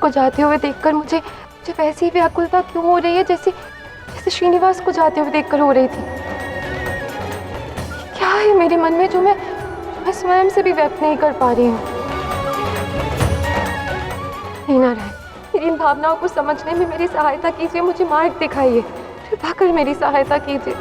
को जाते हुए देखकर मुझे वैसी ही व्याकुलता क्यों हो रही है जैसे जैसे श्रीनिवास को जाते हुए देखकर हो रही थी। क्या है मेरे मन में जो मैं स्वयं से भी व्यक्त नहीं कर पा रही हूँ। नहीं नारायण, मेरी इन भावनाओं को समझने में मेरी सहायता कीजिए, मुझे मार्ग दिखाइए, कृपा कर मेरी सहायता कीजिए।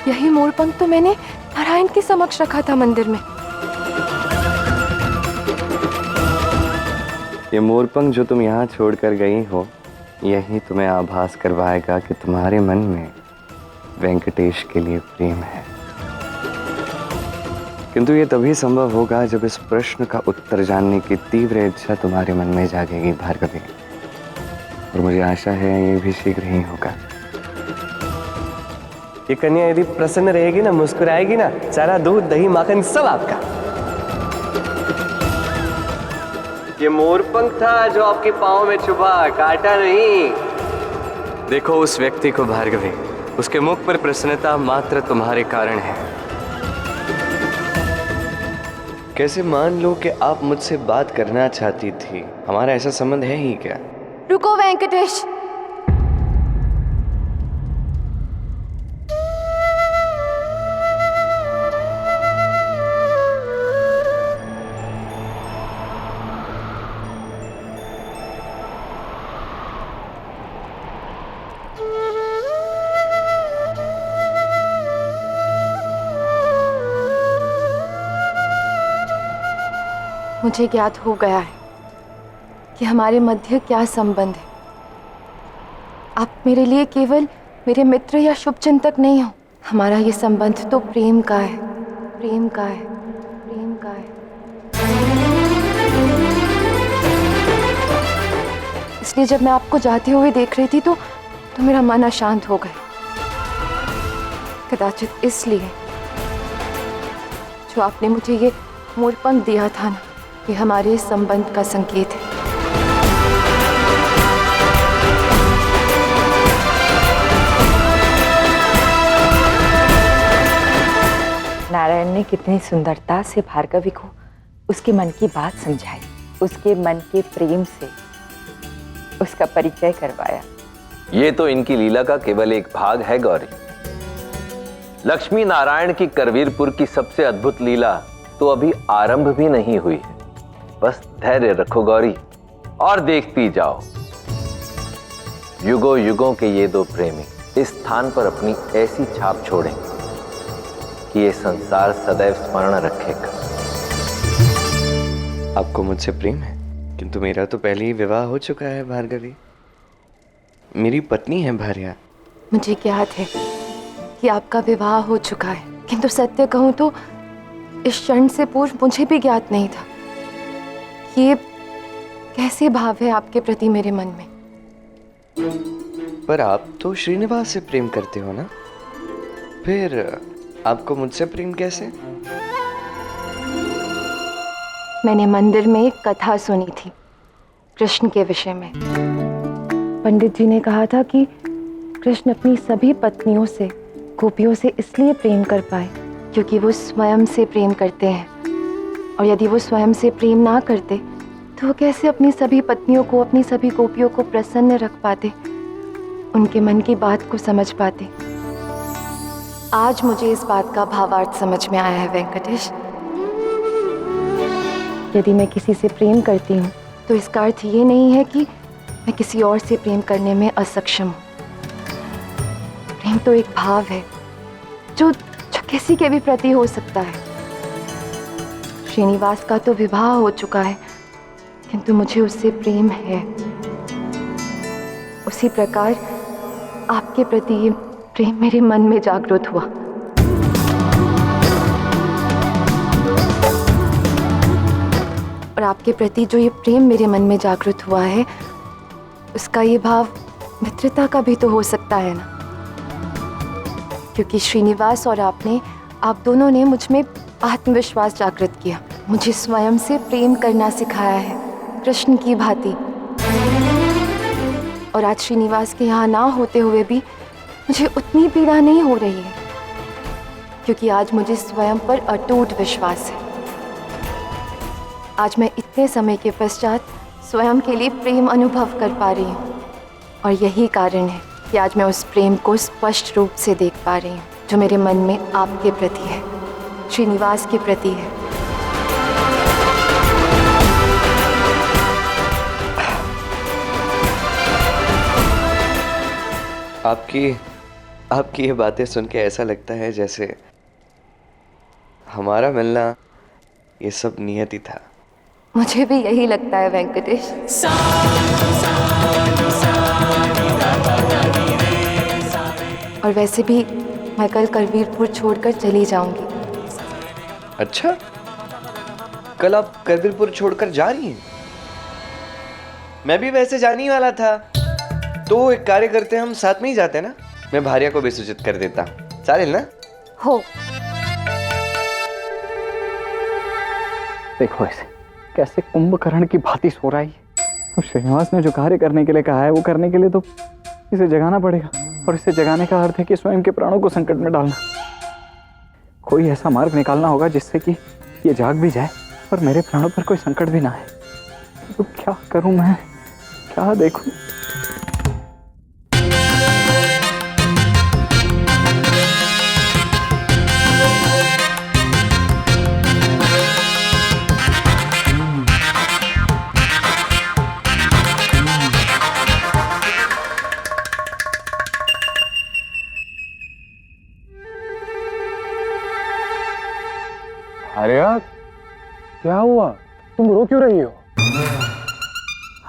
यही मोरपंख तो मैंने नारायण के समक्ष रखा था मंदिर में। ये मोरपंख जो तुम यहाँ छोड़कर गई हो, यही तुम्हें आभास करवाएगा कि तुम्हारे मन में वेंकटेश के लिए प्रेम है। किंतु ये तभी संभव होगा जब इस प्रश्न का उत्तर जानने की तीव्र इच्छा तुम्हारे मन में जागेगी भार्गवी, और मुझे आशा है ये भी शीघ्र ही होगा। ये कन्या यदि प्रसन्न रहेगी ना, मुस्कुराएगी ना, सारा दूध दही माखन सब आपका। ये मोरपंख था जो आपके पांव में छुपा, काटा नहीं। देखो उस व्यक्ति को भार्गवी, उसके मुख पर प्रसन्नता मात्र तुम्हारे कारण है। कैसे मान लो कि आप मुझसे बात करना चाहती थी, हमारा ऐसा संबंध है ही क्या? रुको वेंकटेश, मुझे ज्ञात हो गया है कि हमारे मध्य क्या संबंध है। आप मेरे लिए केवल मेरे मित्र या शुभचिंतक नहीं हो, हमारा ये संबंध तो प्रेम का है, प्रेम का है, प्रेम का है। इसलिए जब मैं आपको जाते हुए देख रही थी तो मेरा मन अशांत हो गया। कदाचित इसलिए जो आपने मुझे ये मोरपंख दिया था ना, ये हमारे संबंध का संकेत है। नारायण ने कितनी सुंदरता से भार्गवी को उसके मन की बात समझाई, उसके मन के प्रेम से उसका परिचय करवाया। ये तो इनकी लीला का केवल एक भाग है गौरी। लक्ष्मी नारायण की करवीरपुर की सबसे अद्भुत लीला तो अभी आरंभ भी नहीं हुई है। बस धैर्य रखो गौरी और देखती जाओ। युगों युगों के ये दो प्रेमी इस स्थान पर अपनी ऐसी छाप छोड़ेंगे कि ये संसार सदैव स्मरण रखेगा। आपको मुझसे प्रेम है, किंतु मेरा तो पहले ही विवाह हो चुका है भार्गवी। मेरी पत्नी है भार्या। मुझे ज्ञात है कि आपका विवाह हो चुका है, किंतु सत्य कहूं तो इस क्षण से पूर्व मुझे भी ज्ञात नहीं था। ये कैसे भाव है आपके प्रति मेरे मन में? पर आप तो श्रीनिवास से प्रेम करते हो ना, फिर आपको मुझसे प्रेम कैसे? मैंने मंदिर में एक कथा सुनी थी कृष्ण के विषय में। पंडित जी ने कहा था कि कृष्ण अपनी सभी पत्नियों से, गोपियों से इसलिए प्रेम कर पाए क्योंकि वो स्वयं से प्रेम करते हैं, और यदि वो स्वयं से प्रेम ना करते तो वो कैसे अपनी सभी पत्नियों को, अपनी सभी गोपियों को प्रसन्न रख पाते, उनके मन की बात को समझ पाते। आज मुझे इस बात का भावार्थ समझ में आया है वेंकटेश। यदि मैं किसी से प्रेम करती हूँ तो इसका अर्थ ये नहीं है कि मैं किसी और से प्रेम करने में असक्षम हूँ। प्रेम तो एक भाव है जो किसी के भी प्रति हो सकता है। श्रीनिवास का तो विवाह हो चुका है, किंतु मुझे उससे प्रेम है। उसी प्रकार आपके प्रति ये प्रेम मेरे मन में जागृत हुआ। और आपके प्रति जो ये प्रेम मेरे मन में जागृत हुआ है, उसका ये भाव मित्रता का भी तो हो सकता है ना, क्योंकि श्रीनिवास और आप दोनों ने मुझ में आत्मविश्वास जागृत किया, मुझे स्वयं से प्रेम करना सिखाया है, कृष्ण की भांति। और आज श्रीनिवास के यहाँ ना होते हुए भी मुझे उतनी पीड़ा नहीं हो रही है, क्योंकि आज मुझे स्वयं पर अटूट विश्वास है। आज मैं इतने समय के पश्चात स्वयं के लिए प्रेम अनुभव कर पा रही हूँ, और यही कारण है कि आज मैं उस प्रेम को स्पष्ट रूप से देख पा रही हूँ, जो मेरे मन में आपके प्रति है, श्रीनिवास के प्रति है। आपकी ये बातें सुन के ऐसा लगता है जैसे हमारा मिलना ये सब नियति था। मुझे भी यही लगता है वेंकटेश। और वैसे भी मैं कल करवीरपुर छोड़कर चली जाऊंगी। अच्छा, कल आप करवीरपुर छोड़कर जा रही हैं? मैं भी वैसे जाने ही वाला था, तो एक कार्य करते हैं, हम साथ में ही जाते हैं ना। मैं भार्या को भी सूचित कर देता हूँ, चालेल ना? हो। देखो ऐसे कैसे कुंभकर्ण की भांति सो रहा है। तो श्रीनिवास ने जो कार्य करने के लिए कहा है वो करने के लिए तो इसे जगाना पड़ेगा, और इसे जगाने का अर्थ है कि स्वयं के प्राणों को संकट में डालना। कोई ऐसा मार्ग निकालना होगा जिससे कि ये जाग भी जाए और मेरे प्राणों पर कोई संकट भी ना आए। तो क्या करूं मैं, क्या देखूं? आर्या, क्या हुआ? तुम रो क्यों रही हो?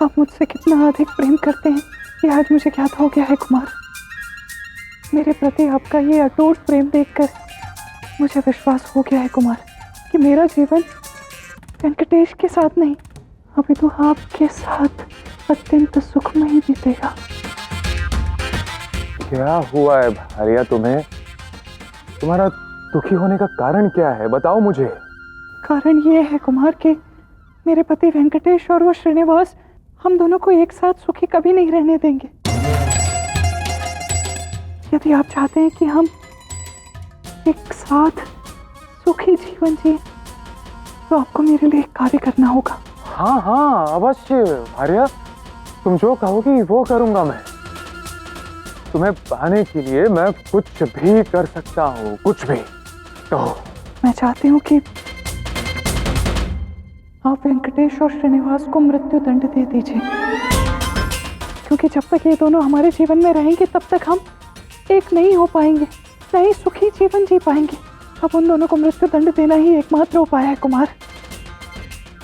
आप मुझसे कितना अधिक प्रेम करते हैं ये आज मुझे ज्ञात हो गया है कुमार। मेरे प्रति आपका ये अटूट प्रेम देखकर मुझे विश्वास हो गया है कुमार कि मेरा जीवन वेंकटेश के साथ नहीं, अभी तो आपके साथ अत्यंत सुखमय बीतेगा। क्या हुआ है आर्या तुम्हें? तुम्हारा दुखी होने का कारण क्या है, बताओ मुझे। कारण ये है कुमार कि मेरे पति वेंकटेश और वो श्रीनिवास हम दोनों को एक साथ सुखी कभी नहीं रहने देंगे। यदि आप चाहते हैं कि हम एक साथ सुखी जीवन जिए तो आपको मेरे लिए एक कार्य करना होगा। हाँ हाँ अवश्य आर्या, तुम जो कहोगी वो करूंगा मैं। तुम्हें पाने के लिए मैं कुछ भी कर सकता हूँ, कुछ भी। तो मैं चाहती हूँ कि आप वेंकटेश और श्रीनिवास को मृत्यु दंड दे दीजिए, क्योंकि जब तक ये दोनों हमारे जीवन में रहेंगे तब तक हम एक नहीं हो पाएंगे, नहीं सुखी जीवन जी पाएंगे। अब उन दोनों को मृत्यु दंड देना ही एकमात्र उपाय है कुमार।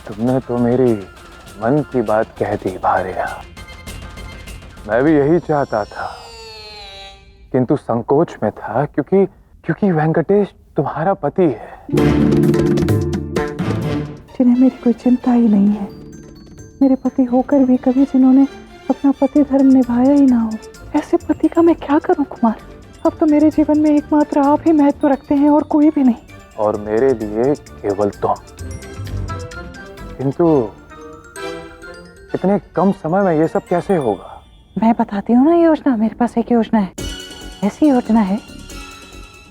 तुमने तो मेरी मन की बात कह दी भार्या। मैं भी यही चाहता था, किंतु संकोच में था क्योंकि वेंकटेश तुम्हारा पति है, जिन्हें मेरी कोई चिंता ही नहीं है। मेरे पति होकर भी कभी जिन्होंने अपना पति धर्म निभाया ही ना हो, ऐसे पति का मैं क्या करूं कुमार। अब तो मेरे जीवन में एकमात्र आप ही महत्व रखते हैं और कोई भी नहीं। और मेरे लिए केवल तुम। किंतु इतने कम समय में ये सब कैसे होगा? मैं बताती हूँ ना योजना। मेरे पास एक योजना है, ऐसी योजना है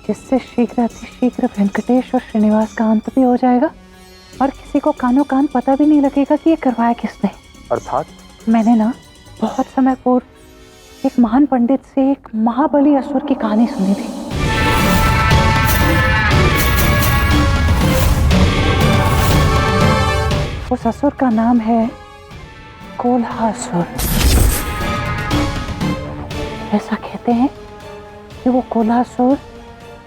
जिससे शीघ्र अतिशीघ्र वेंकटेश और श्रीनिवास का अंत भी हो जाएगा और किसी को कानों कान पता भी नहीं लगेगा कि ये करवाया किसने। अर्थात? मैंने ना बहुत समय पूर्व एक महान पंडित से एक महाबली असुर की कहानी सुनी थी। उस असुर का नाम है कोल्हासुर। ऐसा कहते हैं कि वो कोल्हासुर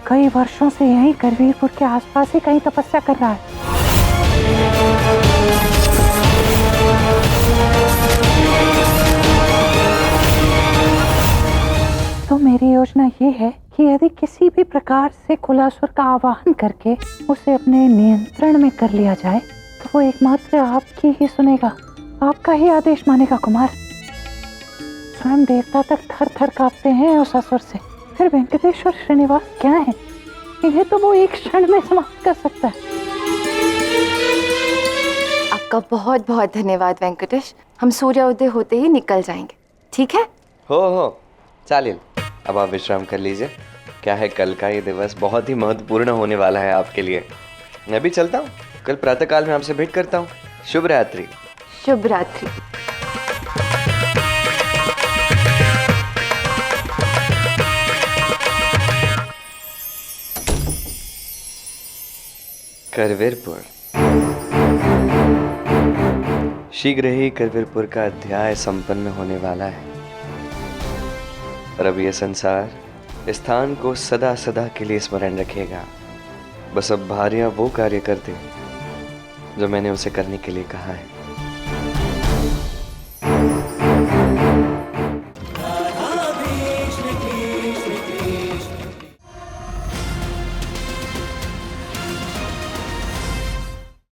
कई वर्षों से यहीं करवीरपुर के आसपास ही कहीं तपस्या कर रहा है। तो मेरी योजना ये है कि यदि किसी भी प्रकार से कोल्हासुर का आवाहन करके उसे अपने नियंत्रण में कर लिया जाए तो वो एकमात्र आपकी ही सुनेगा, आपका ही आदेश मानेगा कुमार। स्वयं देवता तक थर थर कांपते हैं उस असुर से, फिर वेंकटेश और श्रीनिवास क्या है? इन्हें तो वो एक क्षण में समाप्त कर सकता है। आपका बहुत बहुत धन्यवाद वेंकटेश। हम सूर्योदय होते ही निकल जाएंगे, ठीक है? हो चालेल। अब आप विश्राम कर लीजिए। क्या है, कल का ये दिवस बहुत ही महत्वपूर्ण होने वाला है आपके लिए। मैं भी चलता हूँ, कल प्रातःकाल में आपसे भेंट करता हूँ। शुभ रात्रि। शुभ रात्रि। करवीरपुर। शीघ्र ही करवीरपुर का अध्याय संपन्न होने वाला है और अब यह संसार इस स्थान को सदा सदा के लिए स्मरण रखेगा। बस अब भार्या वो कार्य कर दे जो मैंने उसे करने के लिए कहा है।